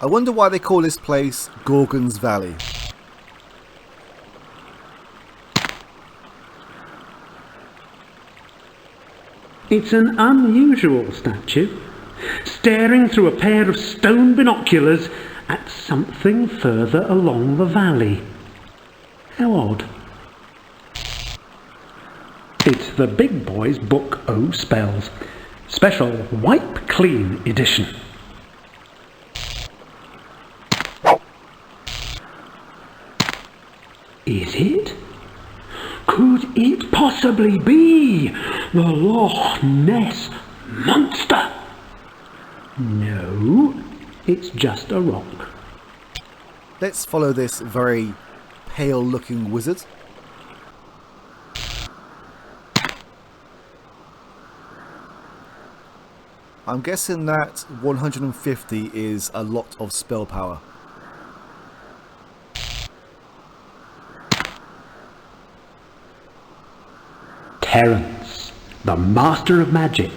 I wonder why they call this place Gorgon's Valley. It's an unusual statue, staring through a pair of stone binoculars at something further along the valley. How odd. It's the Big Boys Book O Spells, special Wipe Clean edition. Is it? Could it possibly be the Loch Ness Monster? No, it's just a rock. Let's follow this very pale-looking wizard. I'm guessing that 150 is a lot of spell power. Terence, the master of magic,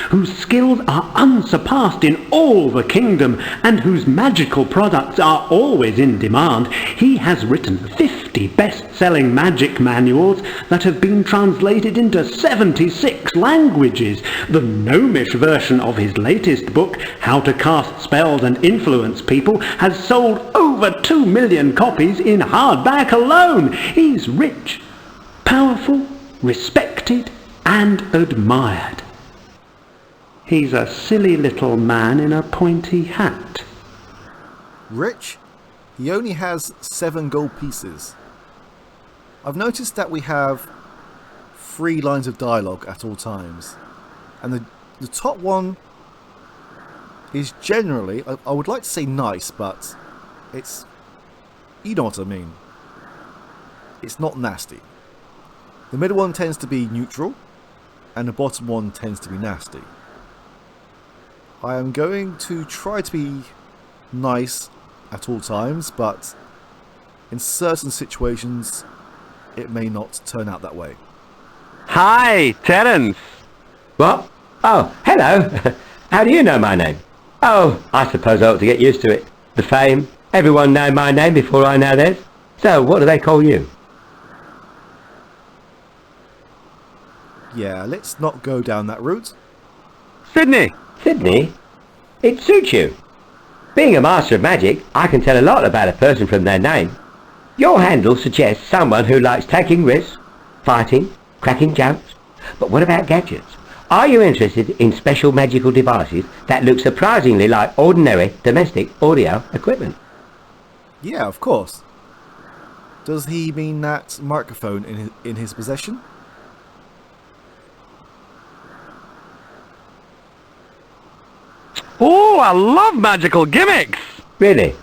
whose skills are unsurpassed in all the kingdom and whose magical products are always in demand, he has written 50 best-selling magic manuals that have been translated into 76 languages. The gnomish version of his latest book, How to Cast Spells and Influence People, has sold over 2 million copies in hardback alone. He's rich, powerful, respected and admired. He's a silly little man in a pointy hat. Rich? He only has 7 gold pieces. I've noticed that we have 3 lines of dialogue at all times. And the top one is generally, I would like to say nice, but it's, you know what I mean. It's not nasty. The middle one tends to be neutral, and the bottom one tends to be nasty. I am going to try to be nice at all times, but in certain situations it may not turn out that way. Hi, Terence. What? Oh, hello. How do you know my name? Oh, I suppose I ought to get used to it. The fame. Everyone know my name before I know theirs. So, what do they call you? Yeah, let's not go down that route. Thidney. Thidney? It suits you. Being a master of magic, I can tell a lot about a person from their name. Your handle suggests someone who likes taking risks, fighting, cracking jokes. But what about gadgets? Are you interested in special magical devices that look surprisingly like ordinary domestic audio equipment? Yeah, of course. Does he mean that microphone in his possession? Oh, I love magical gimmicks. Really?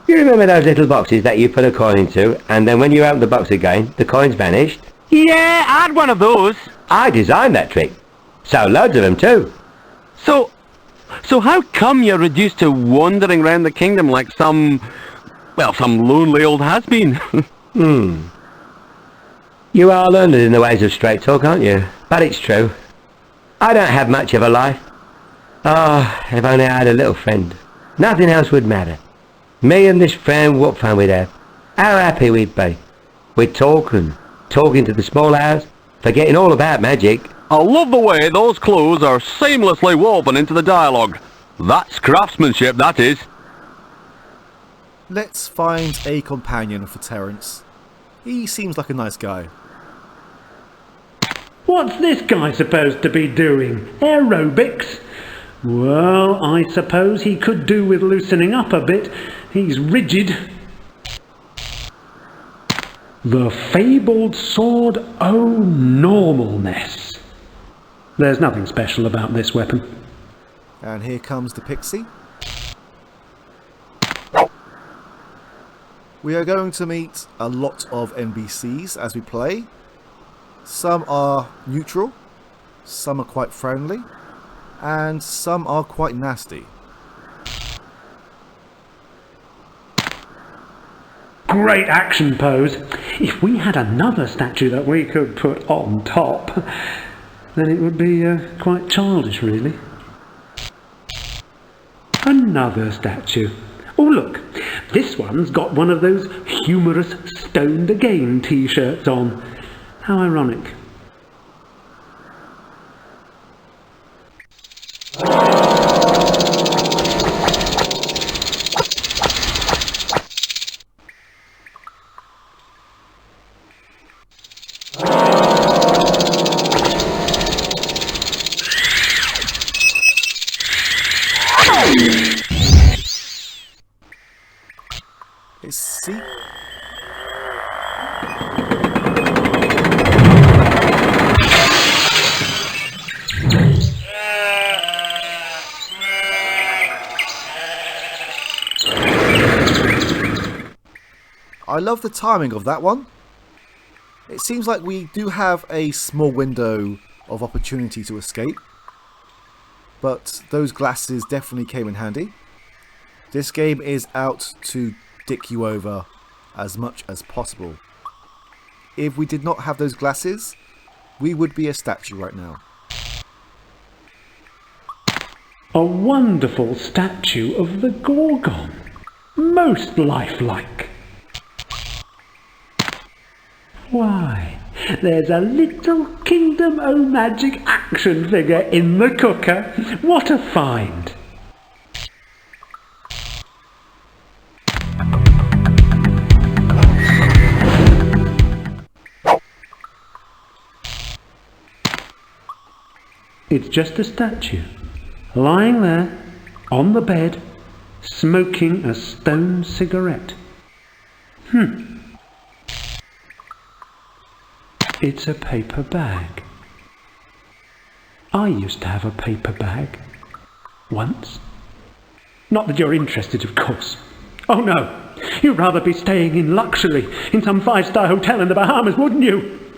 You remember those little boxes that you put a coin into, and then when you opened the box again, the coins vanished? Yeah, I had one of those. I designed that trick. So loads of them too. So how come you're reduced to wandering around the kingdom like some lonely old has-been? You are learned in the ways of straight talk, aren't you? But it's true. I don't have much of a life. Oh, if only I had a little friend. Nothing else would matter. Me and this friend, what fun we'd have. How happy we'd be. We'd talk and talk into the small hours, forgetting all about magic. I love the way those clues are seamlessly woven into the dialogue. That's craftsmanship, that is. Let's find a companion for Terence. He seems like a nice guy. What's this guy supposed to be doing? Aerobics? Well, I suppose he could do with loosening up a bit. He's rigid. The fabled sword o' normalness. There's nothing special about this weapon. And here comes the pixie. We are going to meet a lot of NPCs as we play. Some are neutral, some are quite friendly, and some are quite nasty. Great action pose. If we had another statue that we could put on top, then it would be quite childish, really. Another statue. Oh look, this one's got one of those humorous Stoned Again t-shirts on. How ironic. See? I love the timing of that one. It seems like we do have a small window of opportunity to escape, but those glasses definitely came in handy. This game is out to dick you over as much as possible. If we did not have those glasses, we would be a statue right now. A wonderful statue of the Gorgon. Most lifelike. Why, there's a little Kingdom O' Magic action figure in the cooker. What a find! It's just a statue, lying there, on the bed, smoking a stone cigarette. It's a paper bag. I used to have a paper bag. Once. Not that you're interested, of course. Oh no, you'd rather be staying in luxury in some five-star hotel in the Bahamas, wouldn't you?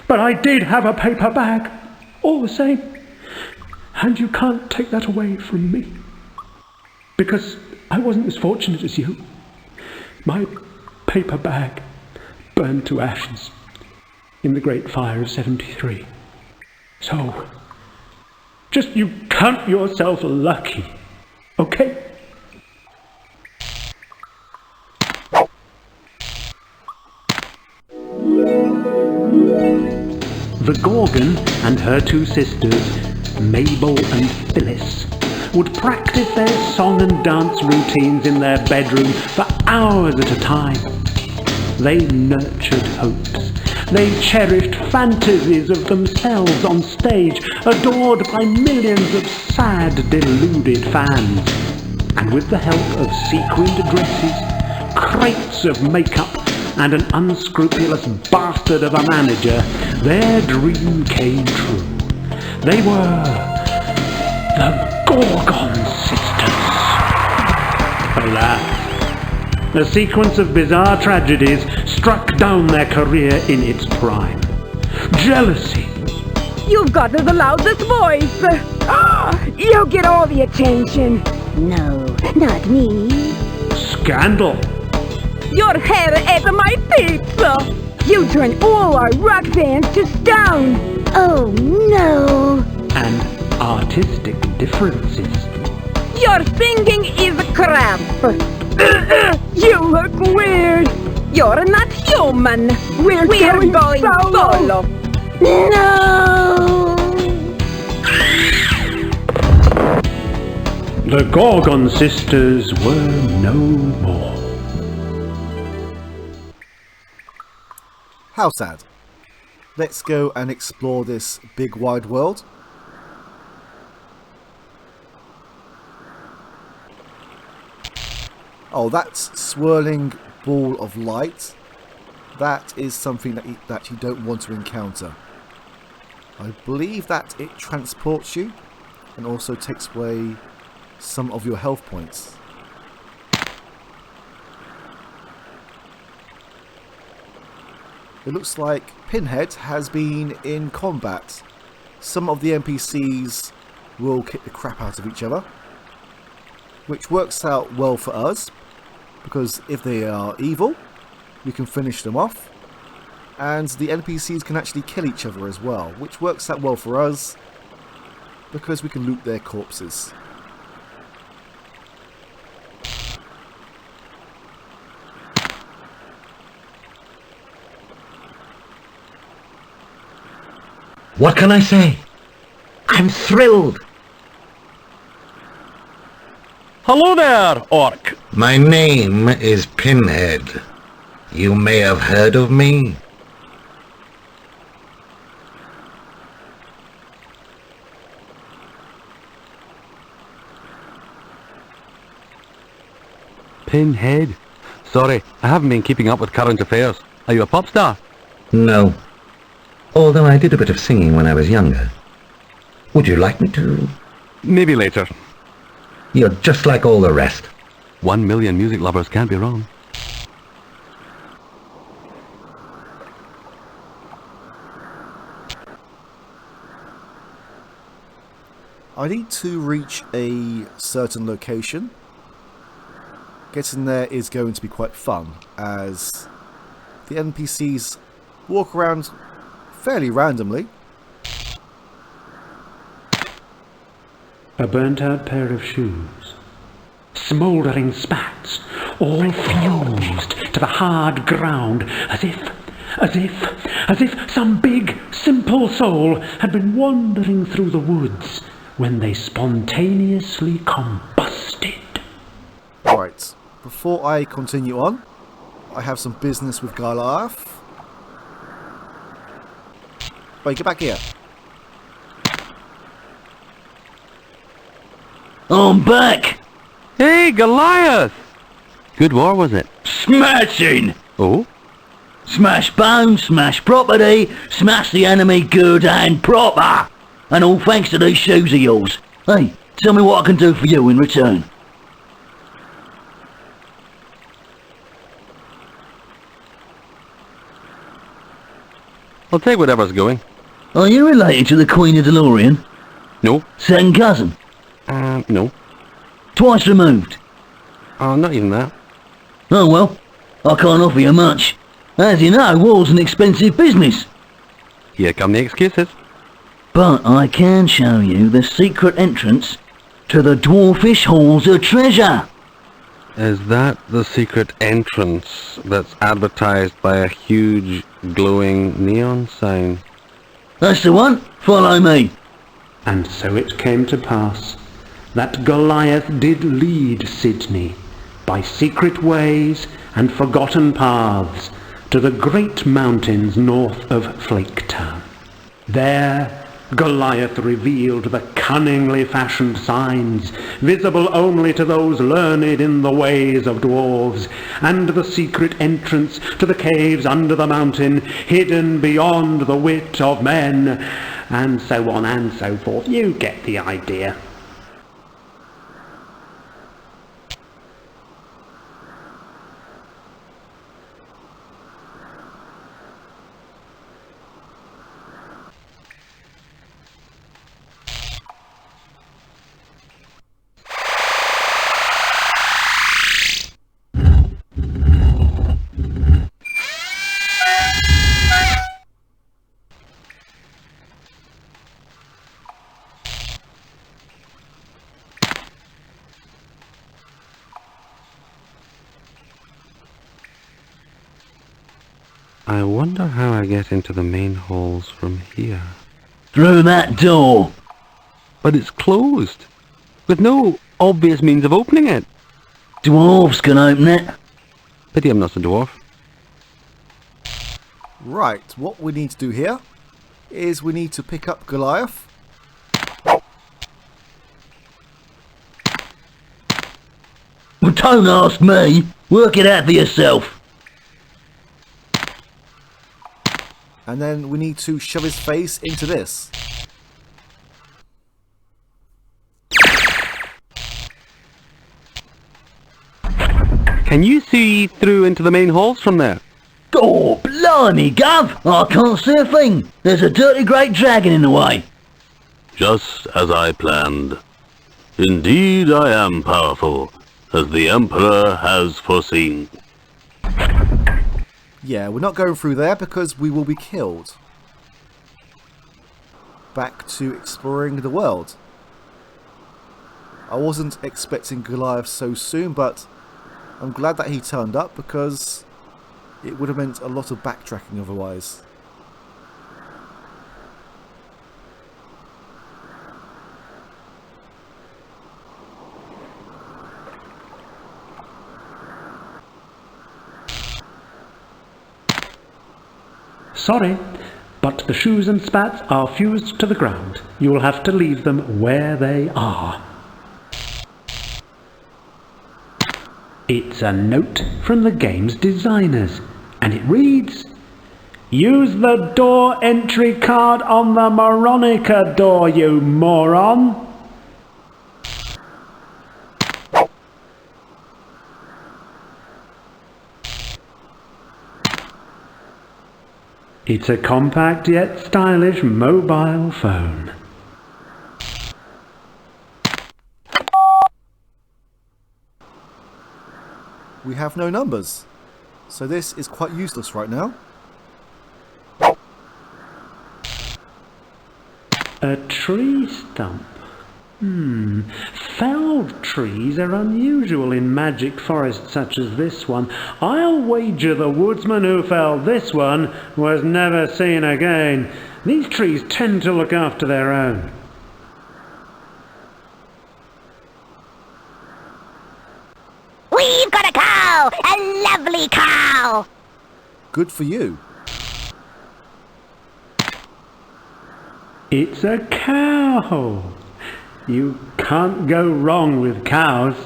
But I did have a paper bag, all the same. And you can't take that away from me. Because I wasn't as fortunate as you. My paper bag burned to ashes in the Great Fire of 73. So, just you count yourself lucky, okay? The Gorgon and her two sisters, Mabel and Phyllis, would practice their song and dance routines in their bedroom for hours at a time. They nurtured hopes. They cherished fantasies of themselves on stage, adored by millions of sad, deluded fans. And with the help of sequined dresses, crates of makeup, and an unscrupulous bastard of a manager, their dream came true. They were the Gorgon sisters. Alas, a sequence of bizarre tragedies struck down their career in its prime. Jealousy. You've got the loudest voice. You get all the attention. No, not me. Scandal. Your hair is my pizza. You turn all our rock fans to stone. Oh no. And artistic differences. Your singing is crap. You look weird. You're not human. We're going solo. No. The Gorgon sisters were no more. How sad. Let's go and explore this big wide world. Oh, that swirling ball of light. That is something that you don't want to encounter. I believe that it transports you and also takes away some of your health points. It looks like Pinhead has been in combat. Some of the NPCs will kick the crap out of each other, which works out well for us, because if they are evil, we can finish them off, and the NPCs can actually kill each other as well, which works out well for us, because we can loot their corpses. What can I say? I'm thrilled. Hello there, Orc. My name is Pinhead. You may have heard of me. Pinhead. Sorry, I haven't been keeping up with current affairs. Are you a pop star? No. Although I did a bit of singing when I was younger. Would you like me to? Maybe later. You're just like all the rest. 1 million music lovers can't be wrong. I need to reach a certain location. Getting there is going to be quite fun, as the NPCs walk around fairly randomly. A burnt-out pair of shoes. Smouldering spats, all fused to the hard ground, as if some big, simple soul had been wandering through the woods when they spontaneously combusted. Right, before I continue on, I have some business with Goliath. Wait, get back here. I'm back! Hey, Goliath! Good war, was it? Smashing! Oh? Smash bones, smash property, smash the enemy good and proper! And all thanks to these shoes of yours. Hey, tell me what I can do for you in return. I'll take whatever's going. Are you related to the Queen of DeLorean? No. Second cousin? No. Twice removed? Not even that. Oh well, I can't offer you much. As you know, war's an expensive business. Here come the excuses. But I can show you the secret entrance to the Dwarfish Halls of Treasure. Is that the secret entrance that's advertised by a huge glowing neon sign? That's the one. Follow me. And so it came to pass that Goliath did lead Thidney by secret ways and forgotten paths to the great mountains north of Flaketown. There Goliath revealed the cunningly fashioned signs, visible only to those learned in the ways of dwarves, and the secret entrance to the caves under the mountain, hidden beyond the wit of men, and so on and so forth. You get the idea. I wonder how I get into the main halls from here. Through that door. But it's closed, with no obvious means of opening it. Dwarves can open it. Pity I'm not a dwarf. Right, what we need to do here is we need to pick up Goliath. Well, don't ask me. Work it out for yourself. And then we need to shove his face into this. Can you see through into the main halls from there? Oh, blimey, Gov! I can't see a thing. There's a dirty great dragon in the way. Just as I planned. Indeed I am powerful, as the Emperor has foreseen. Yeah, we're not going through there because we will be killed. Back to exploring the world. I wasn't expecting Goliath so soon, but I'm glad that he turned up because it would have meant a lot of backtracking otherwise. sorry, but the shoes and spats are fused to the ground. You will have to leave them where they are. It's a note from the game's designers, and it reads, "Use the door entry card on the Moronica door, you moron!" It's a compact yet stylish mobile phone. We have no numbers, so this is quite useless right now. A tree stump. Felled trees are unusual in magic forests such as this one. I'll wager the woodsman who felled this one was never seen again. These trees tend to look after their own. We've got a cow! A lovely cow! Good for you. It's a cow. You can't go wrong with cows.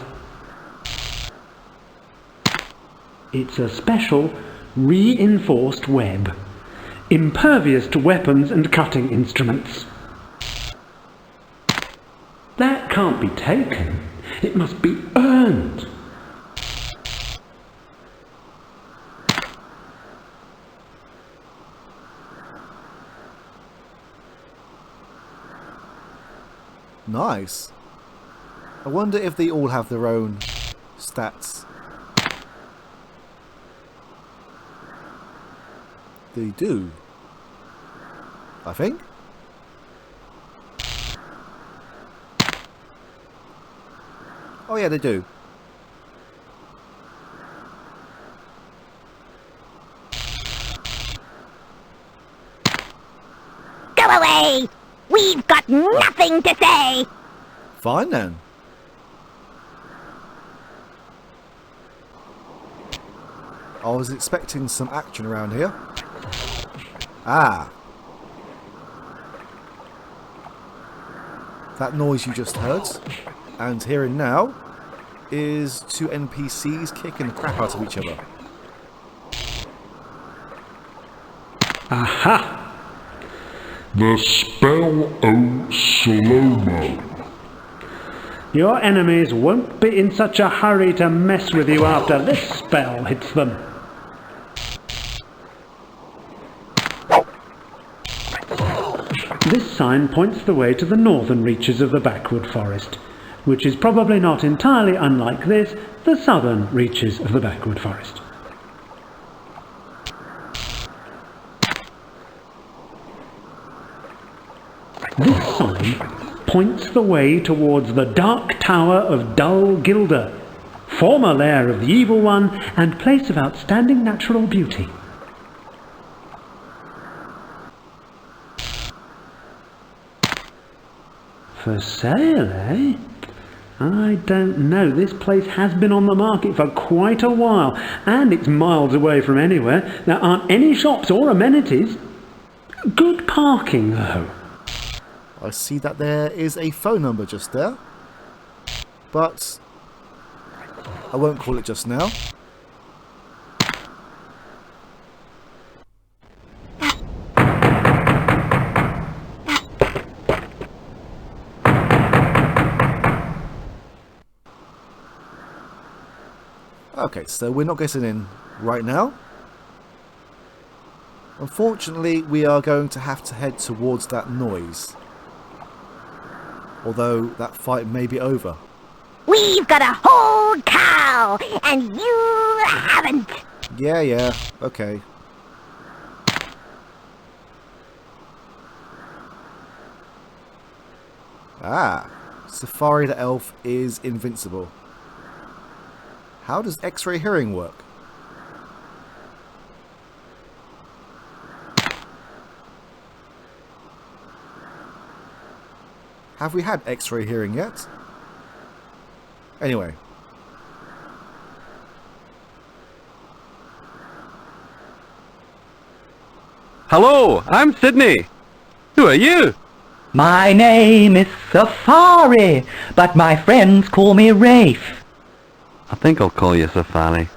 It's a special reinforced web, impervious to weapons and cutting instruments. That can't be taken. It must be earned. Nice. I wonder if they all have their own stats. They do, I think. Oh yeah, they do. Go away! We've got nothing to say! Fine then. I was expecting some action around here. Ah. That noise you just heard, and hearing now, is two NPCs kicking the crap out of each other. Aha! The spell o slow-mo. Your enemies won't be in such a hurry to mess with you after this spell hits them. This sign points the way to the northern reaches of the backwood forest, which is probably not entirely unlike this, the southern reaches of the backwood forest. This sign points the way towards the Dark Tower of Dull Gilder, former lair of the Evil One and place of outstanding natural beauty. For sale, eh? I don't know. This place has been on the market for quite a while, and it's miles away from anywhere. There aren't any shops or amenities. Good parking, though. I see that there is a phone number just there, but I won't call it just now. Okay, so we're not getting in right now. Unfortunately, we are going to have to head towards that noise. Although that fight may be over. We've got a whole cow, and you haven't! Yeah, okay. Ah, Safari the Elf is invincible. How does X-ray hearing work? Have we had X-ray hearing yet? Anyway. Hello, I'm Thidney. Who are you? My name is Safari, but my friends call me Rafe. I think I'll call you Safari.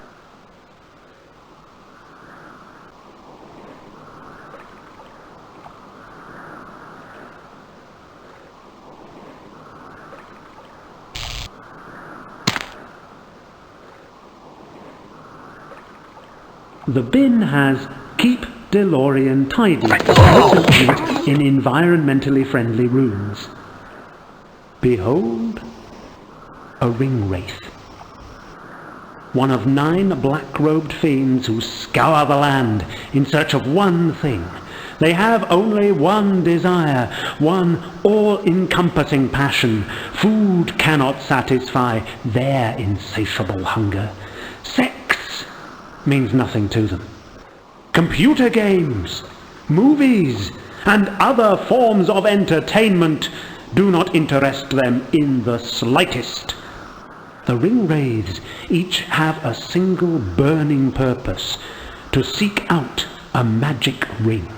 The bin has "Keep DeLorean Tidy" written on it in environmentally friendly runes. Behold, a ring wraith. One of 9 black-robed fiends who scour the land in search of one thing. They have only one desire, one all-encompassing passion. Food cannot satisfy their insatiable hunger. Sex means nothing to them. Computer games, movies, and other forms of entertainment do not interest them in the slightest. The ring wraiths each have a single burning purpose: to seek out a magic ring.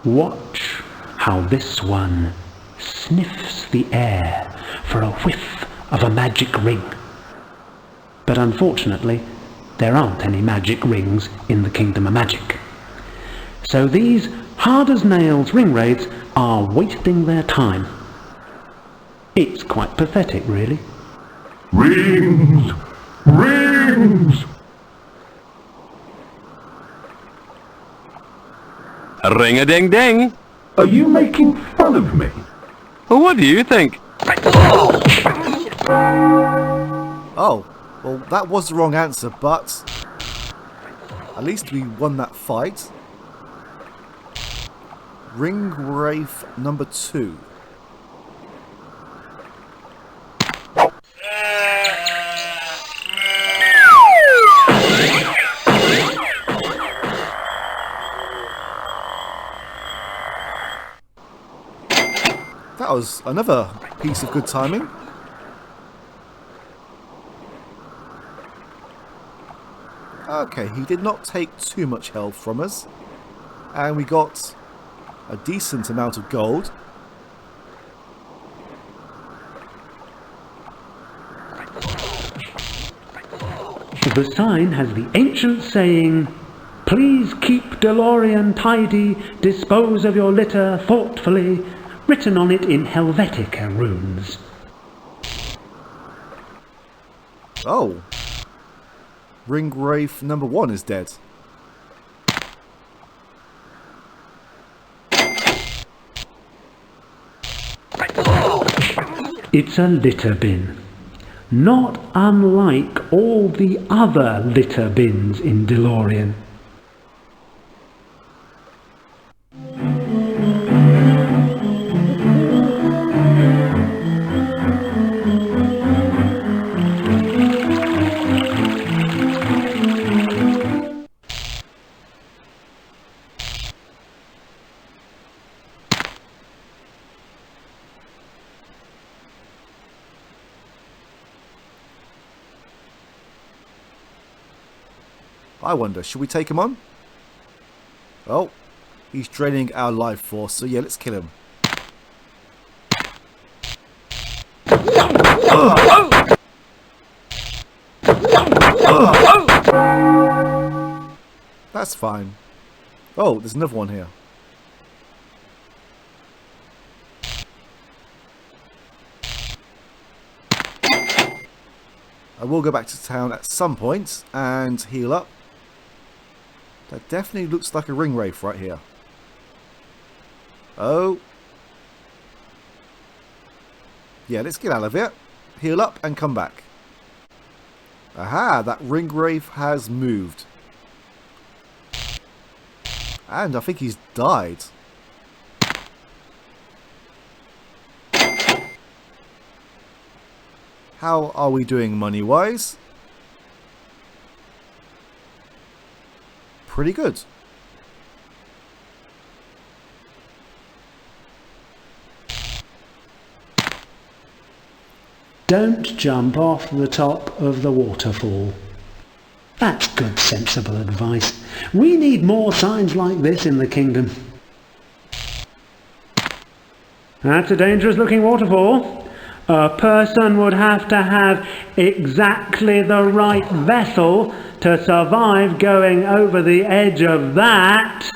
Watch how this one sniffs the air for a whiff of a magic ring. But unfortunately, there aren't any magic rings in the Kingdom of Magic. So these hard-as-nails ring wraiths are wasting their time. It's quite pathetic, really. Rings! Rings! Ring-a-ding-ding! Are you making fun of me? Well, what do you think? Oh, well, that was the wrong answer, but at least we won that fight. Ring Wraith number 2. That was another piece of good timing. Okay, he did not take too much health from us. And we got a decent amount of gold. The sign has the ancient saying, "Please keep DeLorean tidy, dispose of your litter thoughtfully," written on it in Helvetica runes. Oh. Ring Wraith number 1 is dead. It's a litter bin, not unlike all the other litter bins in DeLorean. I wonder, should we take him on? Oh, he's draining our life force, so yeah, let's kill him. That's fine. Oh, there's another one here. I will go back to town at some point and heal up. That definitely looks like a ring wraith right here. Oh. Yeah, let's get out of here. Heal up and come back. Aha, that ring wraith has moved. And I think he's died. How are we doing money-wise? Pretty good. Don't jump off the top of the waterfall. That's good, sensible advice. We need more signs like this in the kingdom. That's a dangerous-looking waterfall. A person would have to have exactly the right vessel to survive going over the edge of that.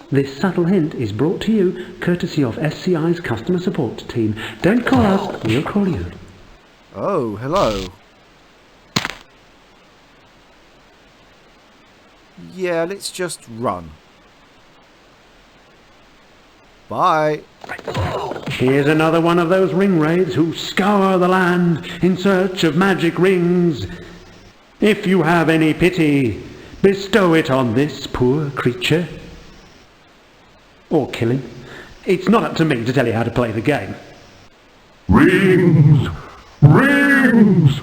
This subtle hint is brought to you courtesy of SCI's customer support team. Don't call us, we'll call you. Oh, hello. Yeah, let's just run. Bye. Here's another one of those ring raids who scour the land in search of magic rings. If you have any pity, bestow it on this poor creature. Or kill him. It's not up to me to tell you how to play the game. Rings! Rings!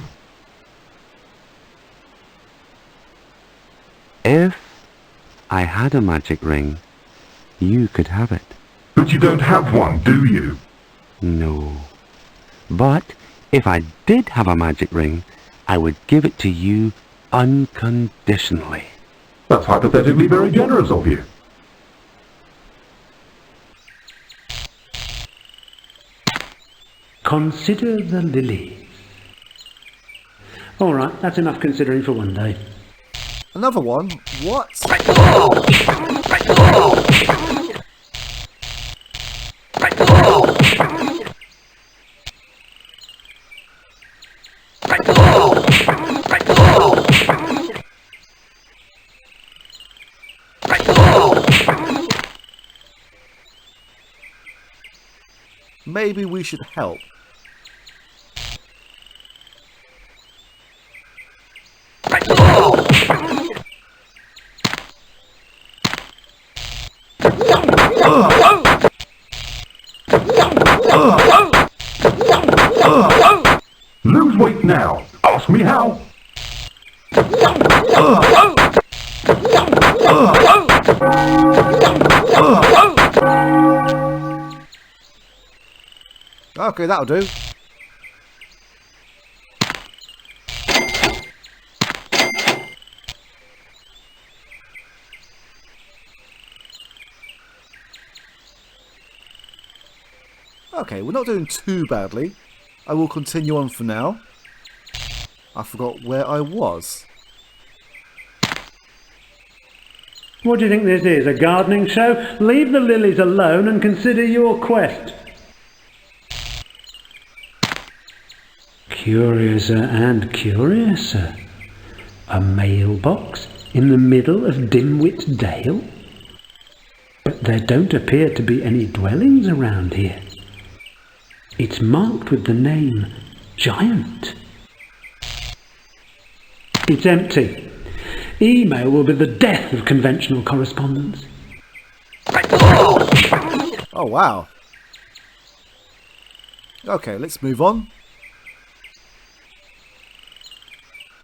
If I had a magic ring, you could have it. But you don't have one, do you? No. But if I did have a magic ring, I would give it to you unconditionally. That's hypothetically very generous of you. Consider the lilies. All right, that's enough considering for one day. Another one? What? Maybe we should help. Lose weight now. Ask me how. Okay, that'll do. Okay, we're not doing too badly. I will continue on for now. I forgot where I was. What do you think this is, a gardening show? Leave the lilies alone and consider your quest. Curiouser and curiouser. A mailbox in the middle of Dimwit Dale? But there don't appear to be any dwellings around here. It's marked with the name Giant. It's empty. Email will be the death of conventional correspondence. Oh, wow. Okay, let's move on.